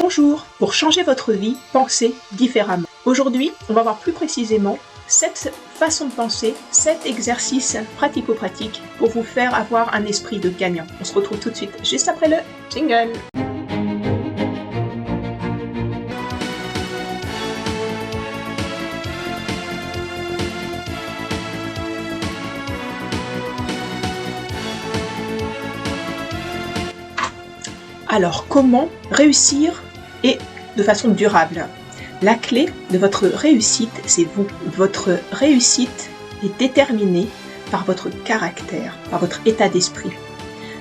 Bonjour! Pour changer votre vie, pensez différemment. Aujourd'hui, on va voir plus précisément 7 façons de penser, 7 exercices pratico-pratiques pour vous faire avoir un esprit de gagnant. On se retrouve tout de suite juste après le jingle. Alors, comment réussir et de façon durable? La clé de votre réussite, c'est vous. Votre réussite est déterminée par votre caractère, par votre état d'esprit.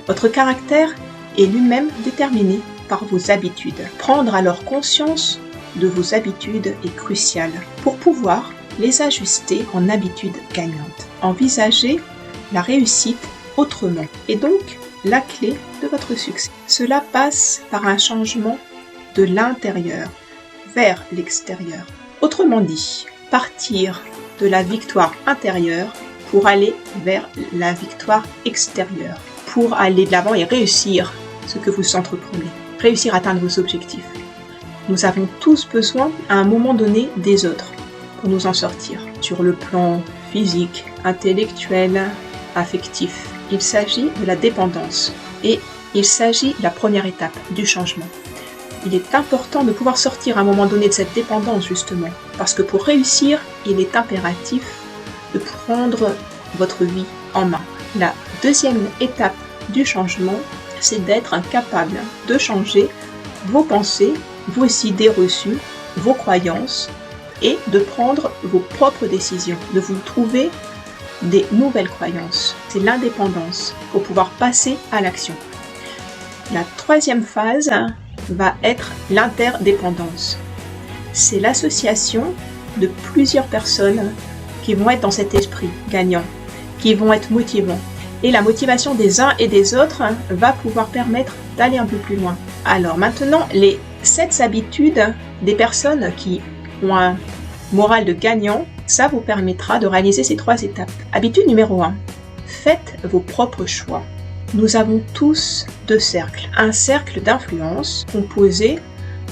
Votre caractère est lui-même déterminé par vos habitudes. Prendre alors conscience de vos habitudes est crucial pour pouvoir les ajuster en habitudes gagnantes. Envisagez la réussite autrement et donc la clé de votre succès. Cela passe par un changement de l'intérieur vers l'extérieur. Autrement dit, partir de la victoire intérieure pour aller vers la victoire extérieure, pour aller de l'avant et réussir ce que vous entreprenez, réussir à atteindre vos objectifs. Nous avons tous besoin à un moment donné des autres pour nous en sortir, sur le plan physique, intellectuel, affectif. Il s'agit de la dépendance et il s'agit de la première étape du changement. Il est important de pouvoir sortir à un moment donné de cette dépendance justement, parce que pour réussir, il est impératif de prendre votre vie en main. La deuxième étape du changement, c'est d'être capable de changer vos pensées, vos idées reçues, vos croyances et de prendre vos propres décisions, de vous trouver des nouvelles croyances. C'est l'indépendance pour pouvoir passer à l'action. La troisième phase va être l'interdépendance. C'est l'association de plusieurs personnes qui vont être dans cet esprit gagnant, qui vont être motivants. Et la motivation des uns et des autres va pouvoir permettre d'aller un peu plus loin. Alors maintenant, les 7 habitudes des personnes qui ont un moral de gagnant, ça vous permettra de réaliser ces 3 étapes. Habitude numéro 1. Faites vos propres choix. Nous avons tous 2 cercles. Un cercle d'influence composé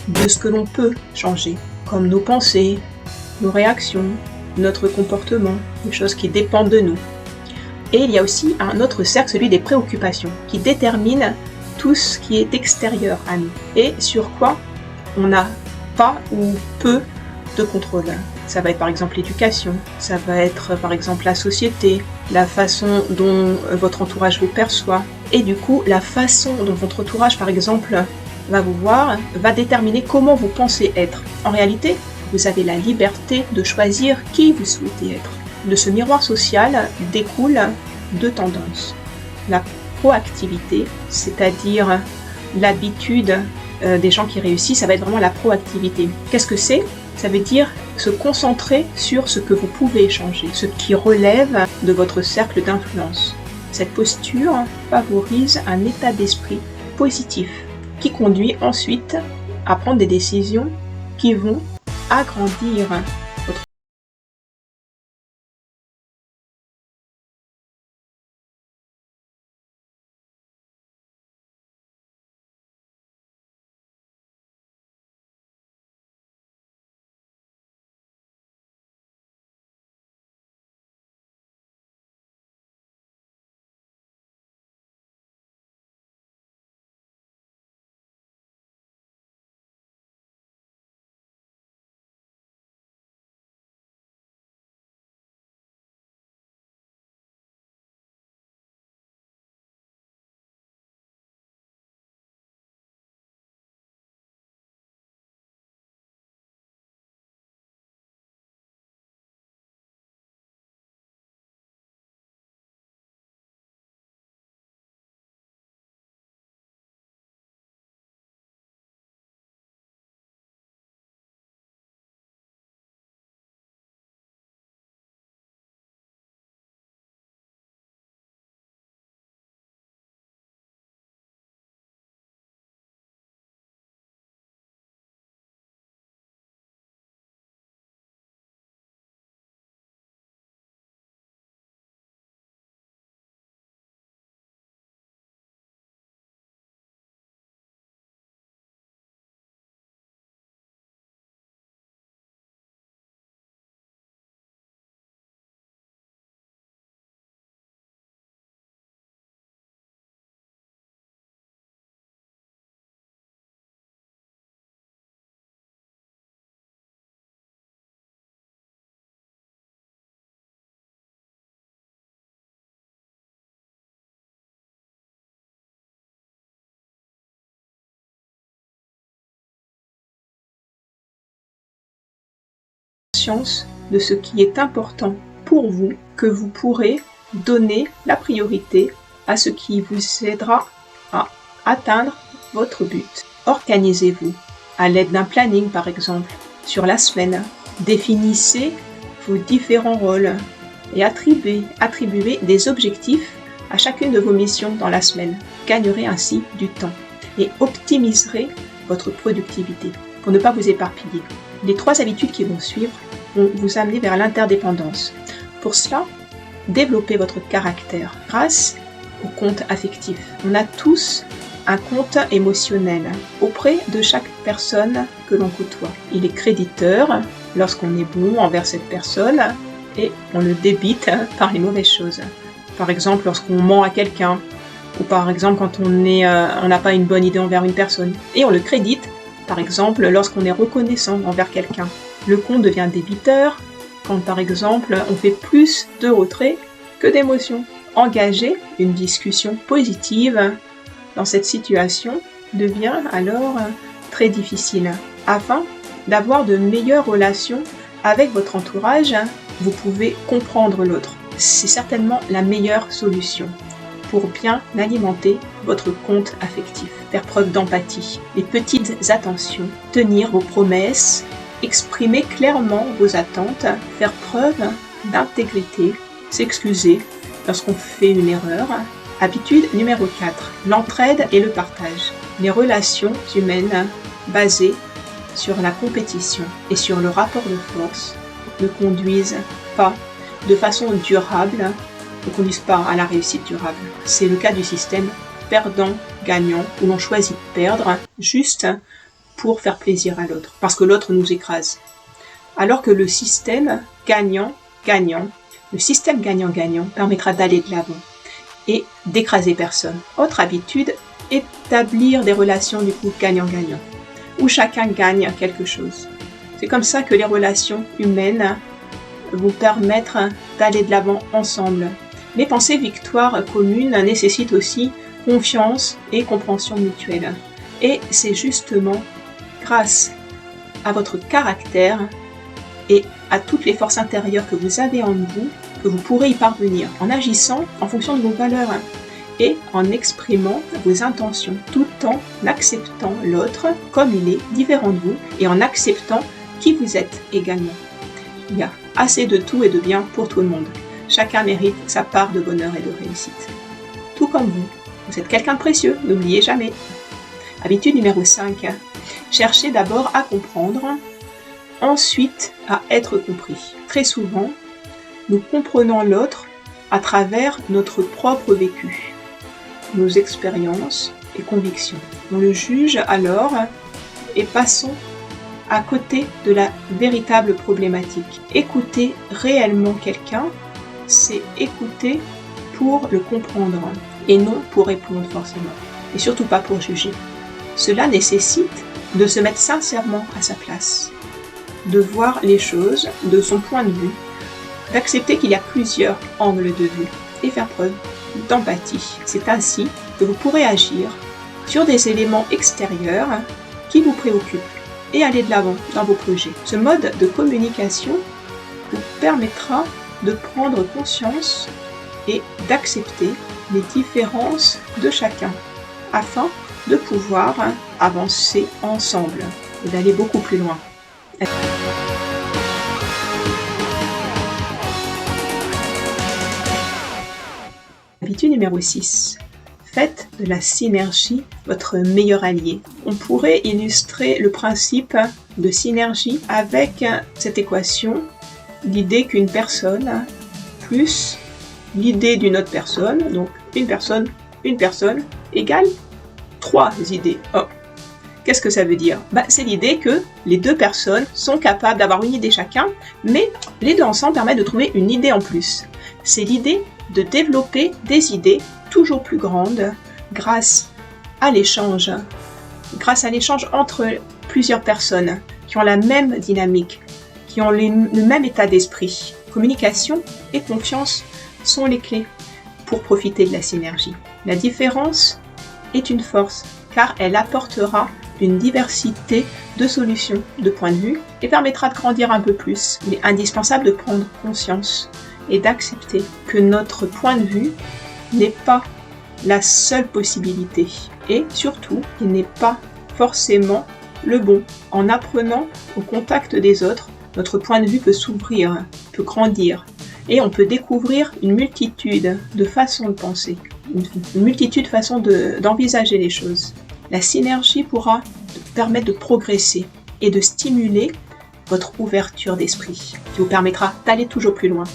de ce que l'on peut changer, comme nos pensées, nos réactions, notre comportement, des choses qui dépendent de nous. Et il y a aussi un autre cercle, celui des préoccupations, qui détermine tout ce qui est extérieur à nous et sur quoi on n'a pas ou peu de contrôle. Ça va être par exemple l'éducation, ça va être par exemple la société, la façon dont votre entourage vous perçoit, et du coup la façon dont votre entourage par exemple va vous voir, va déterminer comment vous pensez être. En réalité, vous avez la liberté de choisir qui vous souhaitez être. De ce miroir social découle 2 tendances. La proactivité, c'est-à-dire l'habitude des gens qui réussissent, ça va être vraiment la proactivité. Qu'est-ce que c'est ? Ça veut dire se concentrer sur ce que vous pouvez changer, ce qui relève de votre cercle d'influence. Cette posture favorise un état d'esprit positif qui conduit ensuite à prendre des décisions qui vont agrandir votre conscience de ce qui est important pour vous, que vous pourrez donner la priorité à ce qui vous aidera à atteindre votre but. Organisez-vous à l'aide d'un planning par exemple sur la semaine. Définissez vos différents rôles et attribuez des objectifs à chacune de vos missions dans la semaine. Vous gagnerez ainsi du temps et optimiserez votre productivité pour ne pas vous éparpiller. Les 3 habitudes qui vont suivre vont vous amener vers l'interdépendance. Pour cela, développez votre caractère grâce au compte affectif. On a tous un compte émotionnel auprès de chaque personne que l'on côtoie. Il est créditeur lorsqu'on est bon envers cette personne et on le débite par les mauvaises choses. Par exemple, lorsqu'on ment à quelqu'un ou par exemple quand on n'a pas une bonne idée envers une personne. Et on le crédite, par exemple, lorsqu'on est reconnaissant envers quelqu'un. Le compte devient débiteur quand par exemple on fait plus de retrait que d'émotions. Engager une discussion positive dans cette situation devient alors très difficile. Afin d'avoir de meilleures relations avec votre entourage, vous pouvez comprendre l'autre. C'est certainement la meilleure solution pour bien alimenter votre compte affectif. Faire preuve d'empathie, les petites attentions, tenir vos promesses, exprimer clairement vos attentes, faire preuve d'intégrité, s'excuser lorsqu'on fait une erreur. Habitude numéro 4, l'entraide et le partage. Les relations humaines basées sur la compétition et sur le rapport de force ne conduisent pas de façon durable, ne conduisent pas à la réussite durable. C'est le cas du système perdant-gagnant où l'on choisit de perdre juste pour faire plaisir à l'autre, parce que l'autre nous écrase. Alors que le système gagnant-gagnant, permettra d'aller de l'avant et d'écraser personne. Autre habitude, établir des relations du coup gagnant-gagnant, où chacun gagne quelque chose. C'est comme ça que les relations humaines vont permettre d'aller de l'avant ensemble. Mais penser victoire commune nécessite aussi confiance et compréhension mutuelle. Et c'est justement grâce à votre caractère et à toutes les forces intérieures que vous avez en vous que vous pourrez y parvenir en agissant en fonction de vos valeurs et en exprimant vos intentions tout en acceptant l'autre comme il est, différent de vous, et en acceptant qui vous êtes également. Il y a assez de tout et de bien pour tout le monde. Chacun mérite sa part de bonheur et de réussite. Tout comme vous. Vous êtes quelqu'un de précieux, n'oubliez jamais. Habitude numéro 5. Cherchez d'abord à comprendre, ensuite à être compris. Très souvent, nous comprenons l'autre à travers notre propre vécu, nos expériences et convictions. On le juge alors et passons à côté de la véritable problématique. Écouter réellement quelqu'un, c'est écouter pour le comprendre et non pour répondre forcément, et surtout pas pour juger. Cela nécessite de se mettre sincèrement à sa place, de voir les choses de son point de vue, d'accepter qu'il y a plusieurs angles de vue et faire preuve d'empathie. C'est ainsi que vous pourrez agir sur des éléments extérieurs qui vous préoccupent et aller de l'avant dans vos projets. Ce mode de communication vous permettra de prendre conscience et d'accepter les différences de chacun afin de pouvoir avancer ensemble et d'aller beaucoup plus loin. Habitude numéro 6. Faites de la synergie votre meilleur allié. On pourrait illustrer le principe de synergie avec cette équation, l'idée qu'une personne plus l'idée d'une autre personne, donc une personne égale 3 idées. Oh. Qu'est-ce que ça veut dire ? C'est l'idée que les 2 personnes sont capables d'avoir une idée chacun, mais les 2 ensemble permettent de trouver une idée en plus. C'est l'idée de développer des idées toujours plus grandes grâce à l'échange entre plusieurs personnes qui ont la même dynamique, qui ont le même état d'esprit. Communication et confiance sont les clés pour profiter de la synergie. La différence est une force car elle apportera d'une diversité de solutions, de points de vue, et permettra de grandir un peu plus. Il est indispensable de prendre conscience et d'accepter que notre point de vue n'est pas la seule possibilité, et surtout, il n'est pas forcément le bon. En apprenant au contact des autres, notre point de vue peut s'ouvrir, peut grandir, et on peut découvrir une multitude de façons de penser, une multitude de façons d'envisager les choses. La synergie pourra permettre de progresser et de stimuler votre ouverture d'esprit, qui vous permettra d'aller toujours plus loin.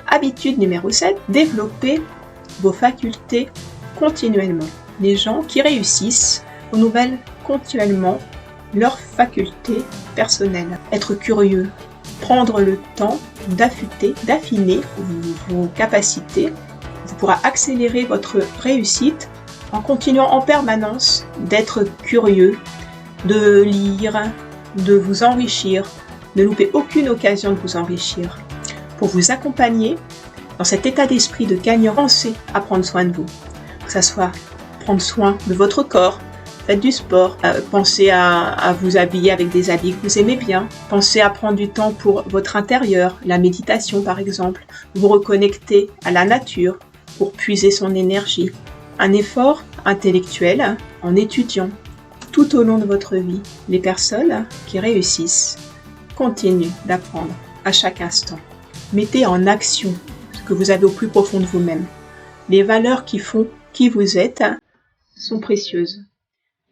Habitude numéro 7, développer vos facultés continuellement. Les gens qui réussissent renouvellent continuellement leurs facultés personnelles. Être curieux, prendre le temps d'affûter, d'affiner vos capacités, vous pourra accélérer votre réussite en continuant en permanence d'être curieux, de lire, de vous enrichir, ne loupez aucune occasion de vous enrichir. Pour vous accompagner dans cet état d'esprit de gagnant, pensez à prendre soin de vous. Que ce soit prendre soin de votre corps, faites du sport, pensez à vous habiller avec des habits que vous aimez bien, pensez à prendre du temps pour votre intérieur, la méditation par exemple, vous reconnecter à la nature pour puiser son énergie. Un effort intellectuel en étudiant tout au long de votre vie. Les personnes qui réussissent continuent d'apprendre à chaque instant. Mettez en action ce que vous avez au plus profond de vous-même. Les valeurs qui font qui vous êtes sont précieuses.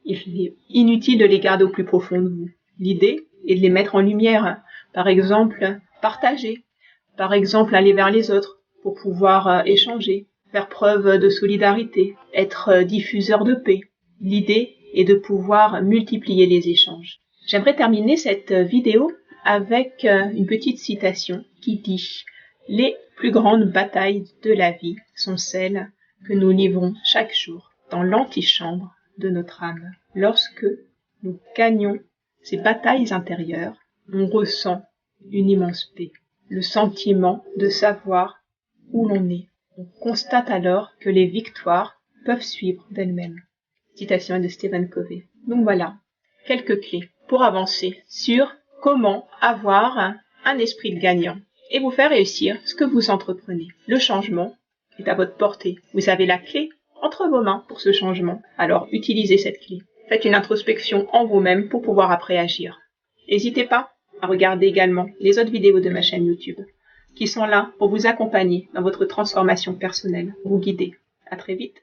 Il est inutile de les garder au plus profond de vous. L'idée est de les mettre en lumière. Par exemple, partager. Par exemple, aller vers les autres pour pouvoir échanger, faire preuve de solidarité, être diffuseur de paix. L'idée est de pouvoir multiplier les échanges. J'aimerais terminer cette vidéo avec une petite citation qui dit « Les plus grandes batailles de la vie sont celles que nous livrons chaque jour dans l'antichambre de notre âme. Lorsque nous gagnons ces batailles intérieures, on ressent une immense paix, le sentiment de savoir où l'on est. On constate alors que les victoires peuvent suivre d'elles-mêmes. » Citation de Stephen Covey. Donc voilà, quelques clés pour avancer sur comment avoir un esprit de gagnant et vous faire réussir ce que vous entreprenez. Le changement est à votre portée. Vous avez la clé entre vos mains pour ce changement. Alors utilisez cette clé. Faites une introspection en vous-même pour pouvoir après agir. N'hésitez pas à regarder également les autres vidéos de ma chaîne YouTube qui sont là pour vous accompagner dans votre transformation personnelle, vous guider. À très vite.